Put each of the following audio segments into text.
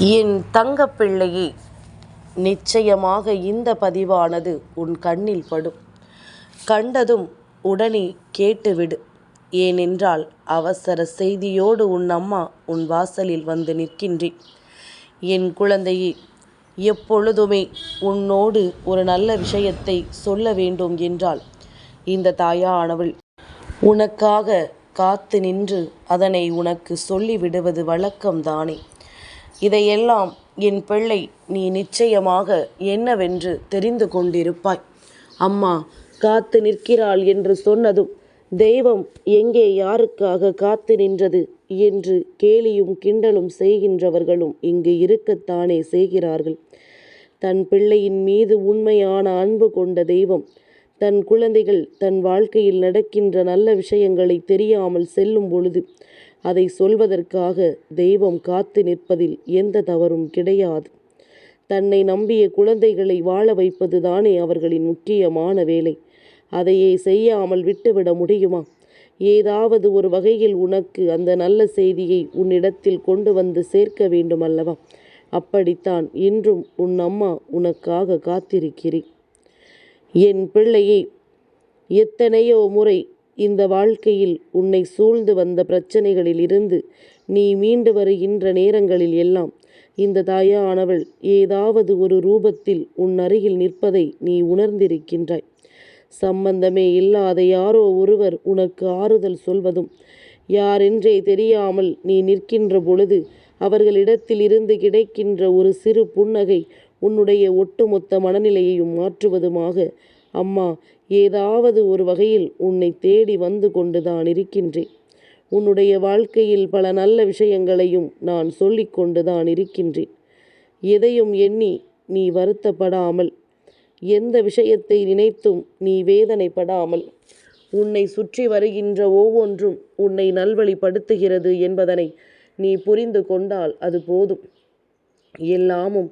என் தங்கப்பிள்ளையே, நிச்சயமாக இந்த பதிவானது உன் கண்ணில் படும். கண்டதும் உடனே கேட்டுவிடு. ஏனென்றால் அவசர செய்தியோடு உன் அம்மா உன் வாசலில் வந்து நிற்கின்றேன். என் குழந்தையே, எப்பொழுதுமே உன்னோடு ஒரு நல்ல விஷயத்தை சொல்ல வேண்டும் என்றால் இந்த தாயானவள் உனக்காக காத்து நின்று அதனை உனக்கு சொல்லிவிடுவது வழக்கம்தானே. இதையெல்லாம் என் பிள்ளை நீ நிச்சயமாக என்னவென்று தெரிந்து கொண்டிருப்பாய். அம்மா காத்து நிற்கிறாள் என்று சொன்னதும் தெய்வம் எங்கே யாருக்காக காத்து நின்றது என்று கேலியும் கிண்டலும் செய்கின்றவர்களும் இங்கு இருக்கத்தானே செய்கிறார்கள். தன் பிள்ளையின் மீது உண்மையான அன்பு கொண்ட தெய்வம் தன் குழந்தைகள் தன் வாழ்க்கையில் நடக்கின்ற நல்ல விஷயங்களை தெரியாமல் செல்லும் பொழுது அதை சொல்வதற்காக தெய்வம் காத்து நிற்பதில் எந்த தவறும் கிடையாது. தன்னை நம்பிய குழந்தைகளை வாழ வைப்பது தானே அவர்களின் முக்கியமான வேலை. அதையே செய்யாமல் விட்டுவிட முடியுமா? ஏதாவது ஒரு வகையில் உனக்கு அந்த நல்ல செய்தியை உன்னிடத்தில் கொண்டு வந்து சேர்க்க வேண்டும் அல்லவா? அப்படித்தான் இன்றும் உன் அம்மா உனக்காக காத்திருக்கிறேன். என் பிள்ளையே, எத்தனையோ முறை இந்த வாழ்க்கையில் உன்னை சூழ்ந்து வந்த பிரச்சனைகளில் இருந்து நீ மீண்டு வருகின்ற நேரங்களில் எல்லாம் இந்த தாயானவள் ஏதாவது ஒரு ரூபத்தில் உன் அருகில் நிற்பதை நீ உணர்ந்திருக்கின்றாய். சம்பந்தமே இல்லாத யாரோ ஒருவர் உனக்கு ஆறுதல் சொல்வதும், யாரென்றே தெரியாமல் நீ நிற்கின்ற பொழுது அவர்களிடத்தில் இருந்து கிடைக்கின்ற ஒரு சிறு புன்னகை உன்னுடைய ஒட்டுமொத்த மனநிலையையும் மாற்றுவதுமாக அம்மா ஏதாவது ஒரு வகையில் உன்னை தேடி வந்து கொண்டுதான் இருக்கின்றேன். உன்னுடைய வாழ்க்கையில் பல நல்ல விஷயங்களையும் நான் சொல்லி கொண்டுதான் இருக்கின்றேன். எதையும் எண்ணி நீ வருத்தப்படாமல், எந்த விஷயத்தை நினைத்தும் நீ வேதனைப்படாமல், உன்னை சுற்றி வருகின்ற ஒவ்வொன்றும் உன்னை நல்வழிப்படுத்துகிறது என்பதனை நீ புரிந்து கொண்டால் அது போதும். எல்லாமும்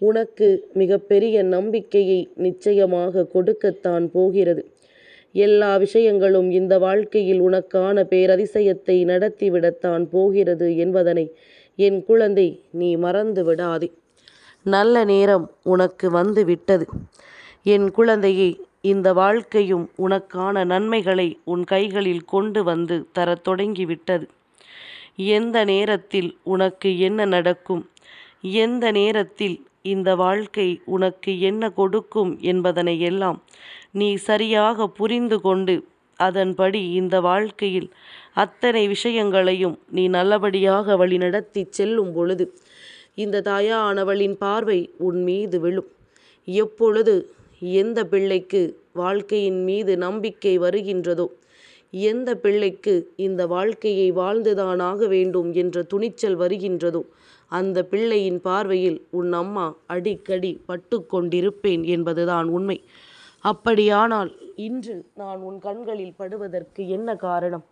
உனக்கு மிகப்பெரிய நம்பிக்கையை நிச்சயமாக கொடுக்கத்தான் போகிறது. எல்லா விஷயங்களும் இந்த வாழ்க்கையில் உனக்கான பேரதிசயத்தை நடத்திவிடத்தான் போகிறது என்பதனை என் குழந்தை நீ மறந்து விடாதே. நல்ல நேரம் உனக்கு வந்து விட்டது. என் குழந்தையே, இந்த வாழ்க்கையும் உனக்கான நன்மைகளை உன் கைகளில் கொண்டு வந்து தரத் தொடங்கிவிட்டது. எந்த நேரத்தில் உனக்கு என்ன நடக்கும், எந்த நேரத்தில் இந்த வாழ்க்கை உனக்கு என்ன கொடுக்கும் என்பதனை எல்லாம் நீ சரியாக புரிந்து கொண்டு அதன்படி இந்த வாழ்க்கையில் அத்தனை விஷயங்களையும் நீ நல்லபடியாக வழிநடத்தி செல்லும் பொழுது இந்த தாயானவளின் பார்வை உன் மீது விழும். எப்பொழுது எந்த பிள்ளைக்கு வாழ்க்கையின் மீது நம்பிக்கை வருகின்றதோ, எந்த பிள்ளைக்கு இந்த வாழ்க்கையை வாழ்ந்துதான் ஆக வேண்டும் என்ற துணிச்சல் வருகின்றதோ, அந்த பிள்ளையின் பார்வையில் உன் அம்மா அடிக்கடி பட்டு கொண்டிருப்பேன் என்பதுதான் உண்மை. அப்படியானால் இன்று நான் உன் கண்களில் படுவதற்கு என்ன காரணம்?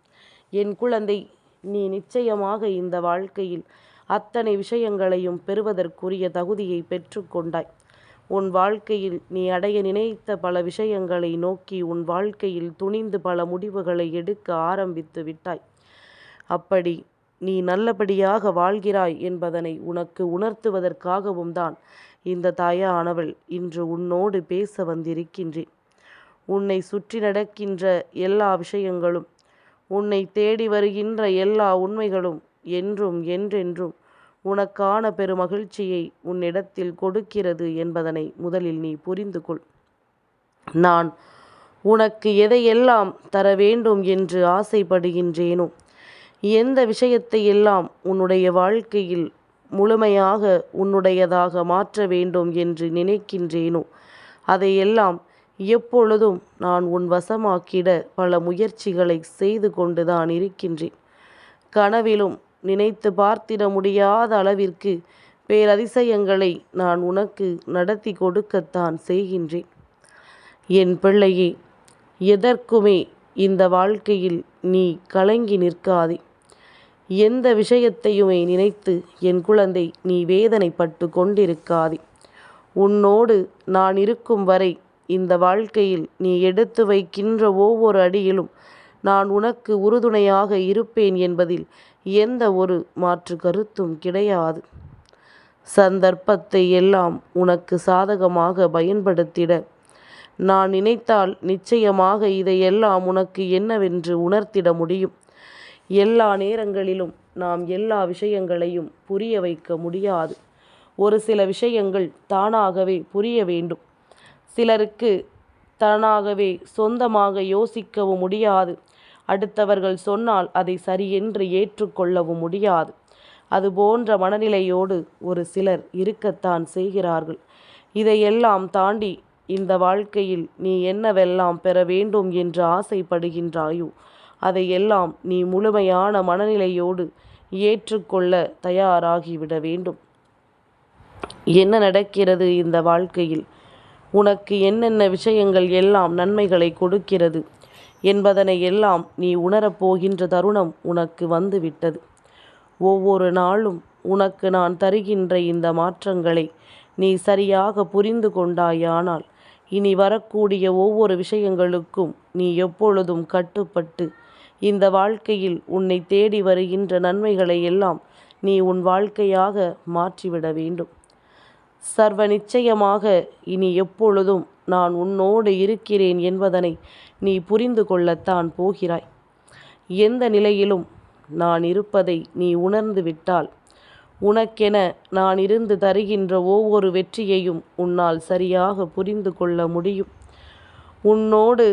என் குழந்தை, நீ நிச்சயமாக இந்த வாழ்க்கையில் அத்தனை விஷயங்களையும் பெறுவதற்குரிய தகுதியை பெற்றுக்கொண்டாய். உன் வாழ்க்கையில் நீ அடைய நினைத்த பல விஷயங்களை நோக்கி உன் வாழ்க்கையில் துணிந்து பல முடிவுகளை எடுக்க ஆரம்பித்து விட்டாய். அப்படி நீ நல்லபடியாக வாழ்கிறாய் என்பதனை உனக்கு உணர்த்துவதற்காகவும் தான் இந்த தாயானவள் இன்று உன்னோடு பேச வந்திருக்கின்றேன். உன்னை சுற்றி நடக்கின்ற எல்லா விஷயங்களும், உன்னை தேடி வருகின்ற எல்லா உண்மைகளும் என்றும் என்றென்றும் உனக்கான பெருமகிழ்ச்சியை உன்னிடத்தில் கொடுக்கிறது என்பதனை முதலில் நீ புரிந்து கொள். நான் உனக்கு எதையெல்லாம் தர வேண்டும் என்று ஆசைப்படுகின்றேனோ, எந்த விஷயத்தை எல்லாம் உன்னுடைய வாழ்க்கையில் முழுமையாக உன்னுடையதாக மாற்ற வேண்டும் என்று நினைக்கின்றேனோ, அதையெல்லாம் எப்பொழுதும் நான் உன் வசமாக்கிட பல முயற்சிகளை செய்து கொண்டுதான் இருக்கின்றேன். கனவிலும் நினைத்து பார்த்திட முடியாத அளவிற்கு பேரதிசயங்களை நான் உனக்கு நடத்தி கொடுக்கத்தான் செய்கின்றேன். என் பிள்ளையே, எதற்குமே இந்த வாழ்க்கையில் நீ கலங்கி நிற்காதே. எந்த விஷயத்தையுமே நினைத்து என் குழந்தை நீ வேதனைப்பட்டு கொண்டிருக்காதே. உன்னோடு நான் இருக்கும் வரை இந்த வாழ்க்கையில் நீ எடுத்து வைக்கின்ற ஒவ்வொரு அடியிலும் நான் உனக்கு உறுதுணையாக இருப்பேன் என்பதில் எந்த ஒரு மாற்று கருத்தும் கிடையாது. சந்தர்ப்பத்தை எல்லாம் உனக்கு சாதகமாக பயன்படுத்திட நான் நினைத்தால் நிச்சயமாக இதையெல்லாம் உனக்கு என்னவென்று உணர்த்திட முடியும். எல்லா நேரங்களிலும் நாம் எல்லா விஷயங்களையும் புரிய வைக்க முடியாது. ஒரு சில விஷயங்கள் தானாகவே புரிய வேண்டும். சிலருக்கு தானாகவே சொந்தமாக யோசிக்கவும் முடியாது. அடுத்தவர்கள் சொன்னால் அதை சரியென்று ஏற்றுக்கொள்ளவும் முடியாது. அதுபோன்ற மனநிலையோடு ஒரு சிலர் இருக்கத்தான் செய்கிறார்கள். இதையெல்லாம் தாண்டி இந்த வாழ்க்கையில் நீ என்னவெல்லாம் பெற வேண்டும் என்று ஆசைப்படுகின்றாயோ அதையெல்லாம் நீ முழுமையான மனநிலையோடு ஏற்றுக்கொள்ள தயாராகிவிட வேண்டும். என்ன நடக்கிறது இந்த வாழ்க்கையில், உனக்கு என்னென்ன விஷயங்கள் எல்லாம் நன்மைகளை கொடுக்கிறது என்பதனை எல்லாம் நீ உணரப்போகின்ற தருணம் உனக்கு வந்துவிட்டது. ஒவ்வொரு நாளும் உனக்கு நான் தருகின்ற இந்த மாற்றங்களை நீ சரியாக புரிந்து கொண்டாயானால் இனி வரக்கூடிய ஒவ்வொரு விஷயங்களுக்கும் நீ எப்பொழுதும் கட்டுப்பட்டு இந்த வாழ்க்கையில் உன்னை தேடி வருகின்ற நன்மைகளை எல்லாம் நீ உன் வாழ்க்கையாக மாற்றிவிட வேண்டும். சர்வ நிச்சயமாக இனி எப்பொழுதும் நான் உன்னோடு இருக்கிறேன் என்பதனை நீ புரிந்து கொள்ளத்தான் போகிறாய். எந்த நிலையிலும் நான் இருப்பதை நீ உணர்ந்து விட்டால் உனக்கென நான் இருந்து தருகின்ற ஒவ்வொரு வெற்றியையும் உன்னால் சரியாக புரிந்து கொள்ள முடியும். உன்னோடு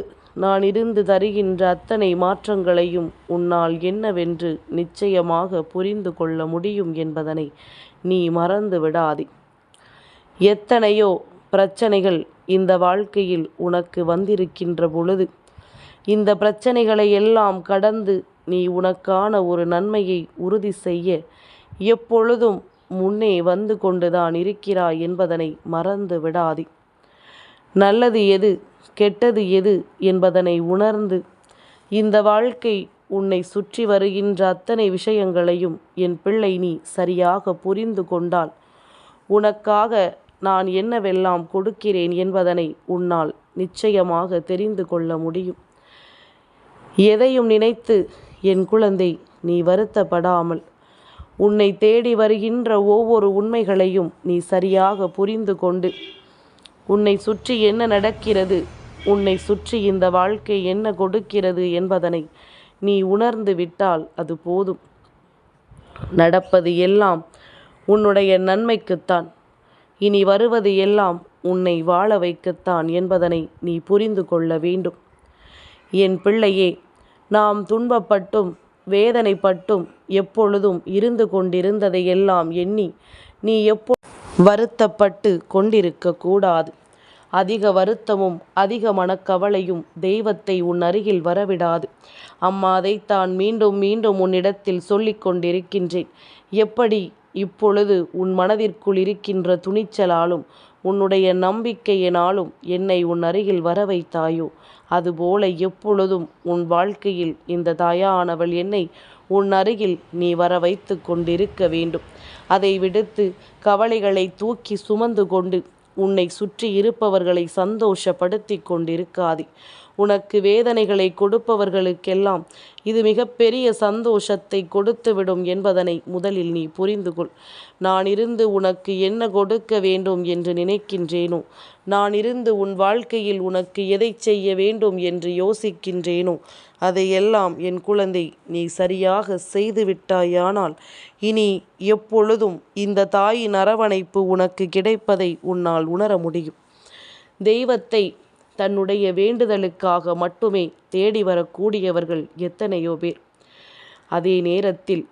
நான் இருந்து தருகின்ற அத்தனை மாற்றங்களையும் உன்னால் என்னவென்று நிச்சயமாக புரிந்து கொள்ள முடியும் என்பதனை நீ மறந்து விடாதே. எத்தனையோ பிரச்சனைகள் இந்த வாழ்க்கையில் உனக்கு வந்திருக்கின்ற பொழுது இந்த பிரச்சனைகளை எல்லாம் கடந்து நீ உனக்கான ஒரு நன்மையை உறுதி செய்ய எப்பொழுதும் முன்னே வந்து கொண்டுதான் இருக்கிறாய் என்பதனை மறந்து விடாதே. நல்லது எது கெட்டது எது என்பதனை உணர்ந்து இந்த வாழ்க்கை உன்னை சுற்றி வருகின்ற அத்தனை விஷயங்களையும் என் பிள்ளை நீ சரியாக புரிந்து கொண்டால் உனக்காக நான் என்னவெல்லாம் கொடுக்கிறேன் என்பதனை உன்னால் நிச்சயமாக தெரிந்து கொள்ள முடியும். எதையும் நினைத்து என் குழந்தை நீ வருத்தப்படாமல் உன்னை தேடி வருகின்ற ஒவ்வொரு உண்மைகளையும் நீ சரியாக புரிந்து கொண்டு உன்னை சுற்றி என்ன நடக்கிறது, உன்னை சுற்றி இந்த வாழ்க்கை என்ன கொடுக்கிறது என்பதனை நீ உணர்ந்து விட்டால் அது போதும். நடப்பது எல்லாம் உன்னுடைய நன்மைக்குத்தான், இனி வருவது எல்லாம் உன்னை வாழ வைக்கத்தான் என்பதனை நீ புரிந்து கொள்ள வேண்டும். என் பிள்ளையே, நாம் துன்பப்பட்டும் வேதனைப்பட்டும் எப்பொழுதும் இருந்து கொண்டிருந்ததையெல்லாம் எண்ணி நீ வருத்தப்பட்டு கொண்டிருக்க கூடாது. அதிக வருத்தமும் அதிக மனக்கவலையும் தெய்வத்தை உன் அருகில் வரவிடாது. அம்மா, அதைத்தான் மீண்டும் மீண்டும் உன்னிடத்தில் சொல்லிக் கொண்டிருக்கின்றேன். எப்படி இப்பொழுது உன் மனதிற்குள் இருக்கின்ற துணிச்சலாலும் உன்னுடைய நம்பிக்கையினாலும் என்னை உன் அருகில் வர வைத்தாயோ, அதுபோல எப்பொழுதும் உன் வாழ்க்கையில் இந்த தாயானவள் என்னை உன் அருகில் நீ வர வைத்து கொண்டிருக்க வேண்டும். அதை விடுத்து கவலைகளை தூக்கி சுமந்து கொண்டு உன்னை சுற்றி இருப்பவர்களை சந்தோஷப்படுத்தி கொண்டிருக்காதே. உனக்கு வேதனைகளை கொடுப்பவர்களுக்கெல்லாம் இது மிகப்பெரிய சந்தோஷத்தை கொடுத்துவிடும் என்பதனை முதலில் நீ புரிந்து கொள். நான் இருந்து உனக்கு என்ன கொடுக்க வேண்டும் என்று நினைக்கின்றேனோ, நான் இருந்து உன் வாழ்க்கையில் உனக்கு எதை செய்ய வேண்டும் என்று யோசிக்கின்றேனோ அதையெல்லாம் என் குழந்தை நீ சரியாக செய்துவிட்டாயானால் இனி எப்பொழுதும் இந்த தாயின் அரவணைப்பு உனக்கு கிடைப்பதை உன்னால் உணர முடியும். தெய்வத்தை தன்னுடைய வேண்டுதலுக்காக மட்டுமே தேடி வரக்கூடியவர்கள் எத்தனையோ பேர். அதே நேரத்தில்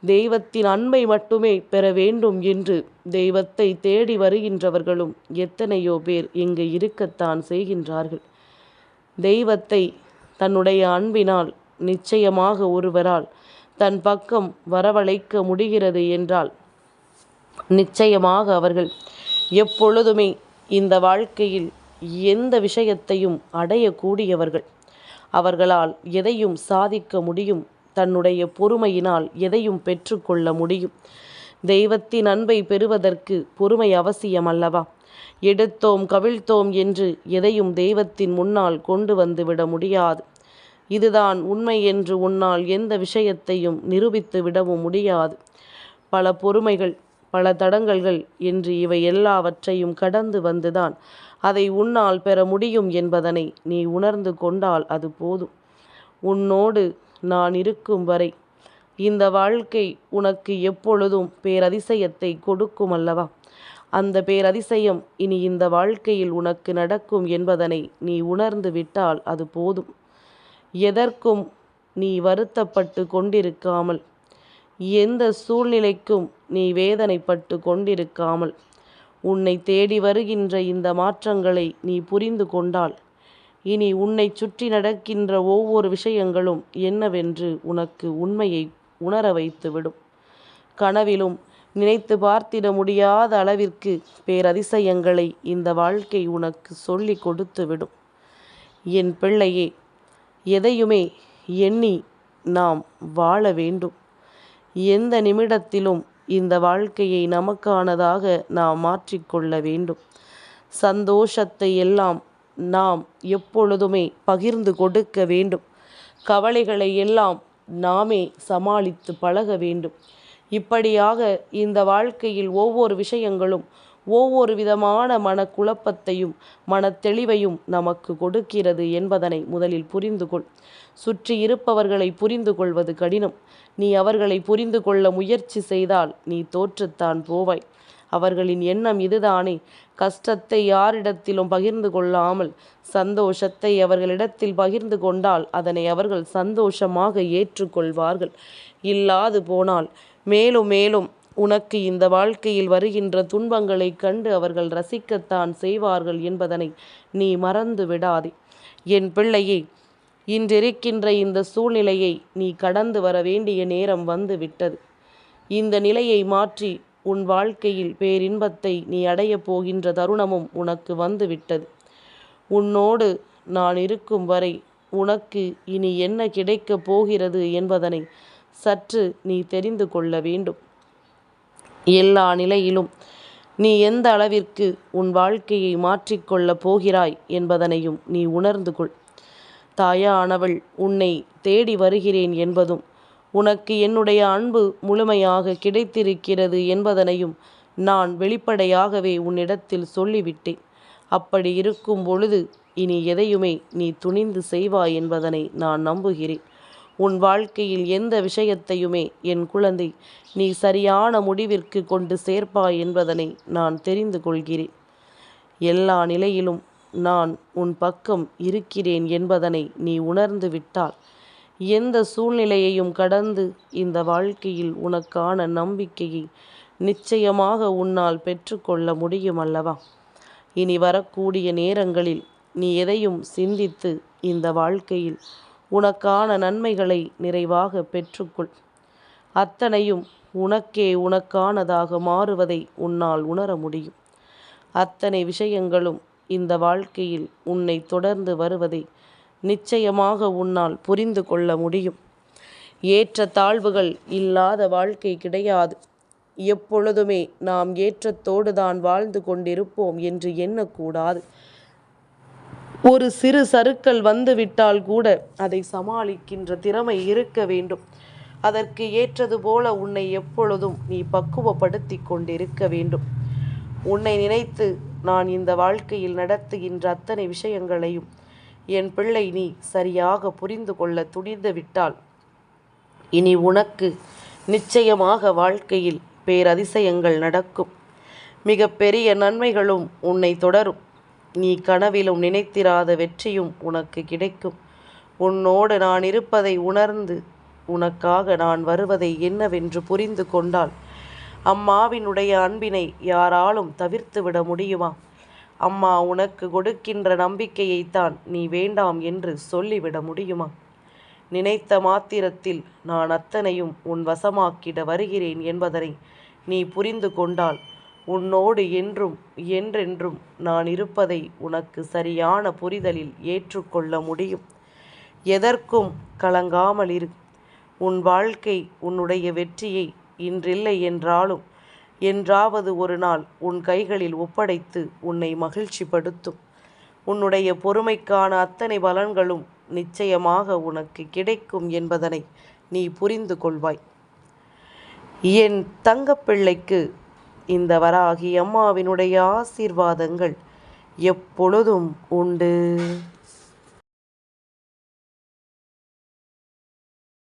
தெய்வத்தின் அன்பை மட்டுமே பெற வேண்டும் என்று தெய்வத்தை தேடி வருகின்றவர்களும் எத்தனையோ பேர் இங்கு இருக்கத்தான் செய்கின்றார்கள். தெய்வத்தை தன்னுடைய அன்பினால் நிச்சயமாக ஒருவரால் தன் பக்கம் வரவழைக்க முடிகிறது என்றால் நிச்சயமாக அவர்கள் எப்பொழுதுமே இந்த வாழ்க்கையில் எந்த விஷயத்தையும் அடையக்கூடியவர்கள். அவர்களால் எதையும் சாதிக்க முடியும். தன்னுடைய பொறுமையினால் எதையும் பெற்றுக்கொள்ள முடியும். தெய்வத்தின் அன்பை பெறுவதற்கு பொறுமை அவசியம் அல்லவா? எடுத்தோம் கவிழ்த்தோம் என்று எதையும் தெய்வத்தின் முன்னால் கொண்டு வந்துவிட முடியாது. இதுதான் உண்மை என்று உன்னால் எந்த விஷயத்தையும் நிரூபித்து விடவும் முடியாது. பல பொறுமைகள், பல தடங்கல்கள் என்று இவை எல்லாவற்றையும் கடந்து வந்துதான் அதை உன்னால் பெற முடியும் என்பதனை நீ உணர்ந்து கொண்டால் அது போதும். உன்னோடு நான் இருக்கும் வரை இந்த வாழ்க்கை உனக்கு எப்பொழுதும் பேரதிசயத்தை கொடுக்கும் அல்லவா? அந்த பேரதிசயம் இனி இந்த வாழ்க்கையில் உனக்கு நடக்கும் என்பதனை நீ உணர்ந்து விட்டால் அது போதும். எதற்கும் நீ வருத்தப்பட்டு கொண்டிருக்காமல், எந்த சூழ்நிலைக்கும் நீ வேதனைப்பட்டு கொண்டிருக்காமல், உன்னை தேடி வருகின்ற இந்த மாற்றங்களை நீ புரிந்து கொண்டால், இனி உன்னை சுற்றி நடக்கின்ற ஒவ்வொரு விஷயங்களும் என்னவென்று உனக்கு உண்மையை உணர வைத்துவிடும். கனவிலும் நினைத்து பார்த்திட முடியாத அளவிற்கு பேரதிசயங்களை இந்த வாழ்க்கை உனக்கு சொல்லி கொடுத்துவிடும். என் பிள்ளையே, எதையுமே எண்ணி நாம் வாழ வேண்டும். எந்த நிமிடத்திலும் இந்த வாழ்க்கையை நமக்கானதாக நாம் மாற்றிக்கொள்ள வேண்டும். சந்தோஷத்தை எல்லாம் நாம் எப்பொழுதுமே பகிர்ந்து கொடுக்க வேண்டும். கவலைகளை எல்லாம் நாமே சமாளித்து பழக வேண்டும். இப்படியாக இந்த வாழ்க்கையில் ஒவ்வொரு விஷயங்களும் ஒவ்வொரு விதமான மனக்குழப்பத்தையும் மனத்தெளிவையும் நமக்கு கொடுக்கிறது என்பதனை முதலில் புரிந்து கொள். சுற்றி இருப்பவர்களை புரிந்து கொள்வது கடினம். நீ அவர்களை புரிந்து கொள்ள முயற்சி செய்தால் நீ தோற்றுத்தான் போவாய். அவர்களின் எண்ணம் இதுதானே. கஷ்டத்தை யாரிடத்திலும் பகிர்ந்து கொள்ளாமல் சந்தோஷத்தை அவர்களிடத்தில் பகிர்ந்து கொண்டால் அதனை அவர்கள் சந்தோஷமாக ஏற்றுக்கொள்வார்கள். இல்லாது போனால் மேலும் மேலும் உனக்கு இந்த வாழ்க்கையில் வருகின்ற துன்பங்களை கண்டு அவர்கள் ரசிக்கத்தான் செய்வார்கள் என்பதனை நீ மறந்து விடாதே. என் பிள்ளையே, இன்றிருக்கின்ற இந்த சூழ்நிலையை நீ கடந்து வர வேண்டிய நேரம் வந்து விட்டது. இந்த நிலையை மாற்றி உன் வாழ்க்கையில் பேரின்பத்தை நீ அடையப் போகின்ற தருணமும் உனக்கு வந்து விட்டது. உன்னோடு நான் இருக்கும் வரை உனக்கு இனி என்ன கிடைக்கப் போகிறது என்பதனை சற்று நீ தெரிந்து கொள்ள வேண்டும். எல்லா நிலையிலும் நீ எந்த அளவிற்கு உன் வாழ்க்கையை மாற்றிக்கொள்ளப் போகிறாய் என்பதனையும் நீ உணர்ந்து கொள். தாயானவள் உன்னை தேடி வருகிறேன் என்பதும் உனக்கு என்னுடைய அன்பு முழுமையாக கிடைத்திருக்கிறது என்பதனையும் நான் வெளிப்படையாகவே உன்னிடத்தில் சொல்லிவிட்டேன். அப்படி இருக்கும் பொழுது இனி எதையுமே நீ துணிந்து செய்வாய் என்பதனை நான் நம்புகிறேன். உன் வாழ்க்கையில் எந்த விஷயத்தையுமே என் குழந்தை நீ சரியான முடிவிற்கு கொண்டு சேர்ப்பாய் என்பதனை நான் தெரிந்து கொள்கிறேன். எல்லா நிலையிலும் நான் உன் பக்கம் இருக்கிறேன் என்பதனை நீ உணர்ந்து விட்டால் எந்த சூழ்நிலையையும் கடந்து இந்த வாழ்க்கையில் உனக்கான நம்பிக்கையை நிச்சயமாக உன்னால் பெற்றுக்கொள்ள முடியும் அல்லவா? இனி வரக்கூடிய நேரங்களில் நீ எதையும் சிந்தித்து இந்த வாழ்க்கையில் உனக்கான நன்மைகளை நிறைவாக பெற்றுக்கொள். அத்தனையும் உனக்கே உனக்கானதாக மாறுவதை உன்னால் உணர முடியும். அத்தனை விஷயங்களும் இந்த வாழ்க்கையில் உன்னை தொடர்ந்து வருவதை நிச்சயமாக உன்னால் புரிந்து கொள்ள முடியும். ஏற்ற தாழ்வுகள் இல்லாத வாழ்க்கை கிடையாது. எப்பொழுதுமே நாம் ஏற்றத்தோடு தான் வாழ்ந்து கொண்டிருப்போம் என்று எண்ணக்கூடாது. ஒரு சிறு சறுக்கல் வந்துவிட்டால் கூட அதை சமாளிக்கின்ற திறமை இருக்க வேண்டும். அதற்கு ஏற்றது போல உன்னை எப்பொழுதும் நீ பக்குவப்படுத்தி கொண்டிருக்க வேண்டும். உன்னை நினைத்து நான் இந்த வாழ்க்கையில் நடத்துகின்ற அத்தனை விஷயங்களையும் என் பிள்ளை நீ சரியாக புரிந்து கொள்ள துணிந்து விட்டால் இனி உனக்கு நிச்சயமாக வாழ்க்கையில் பேரதிசயங்கள் நடக்கும். மிக பெரிய நன்மைகளும் உன்னை தொடரும். நீ கனவிலும் நினைத்திராத வெற்றியும் உனக்கு கிடைக்கும். உன்னோடு நான் இருப்பதை உணர்ந்து உனக்காக நான் வருவதை என்னவென்று புரிந்து கொண்டால் அம்மாவினுடைய அன்பினை யாராலும் தவிர்த்து விட முடியுமா? அம்மா உனக்கு கொடுக்கின்ற நம்பிக்கையைத்தான் நீ வேண்டாம் என்று சொல்லிவிட முடியுமா? நினைத்த மாத்திரத்தில் நான் அத்தனையும் உன் வசமாக்கிட வருகிறேன் என்பதனை நீ புரிந்து கொண்டால் உன்னோடு என்றும் என்றென்றும் நான் இருப்பதை உனக்கு சரியான புரிதலில் ஏற்றுக்கொள்ள முடியும். எதற்கும் கலங்காமல் இரு. உன் வாழ்க்கை உன்னுடைய வெற்றியை இன்றில்லை என்றாலும் என்றாவது ஒரு நாள் உன் கைகளில் ஒப்படைத்து உன்னை மகிழ்ச்சிப்படுத்தும். உன்னுடைய பொறுமைக்கான அத்தனை பலன்களும் நிச்சயமாக உனக்கு கிடைக்கும் என்பதனை நீ புரிந்து கொள்வாய். என் தங்கப்பிள்ளைக்கு இந்த வராகி அம்மாவினுடைய ஆசீர்வாதங்கள் எப்பொழுதும் உண்டு.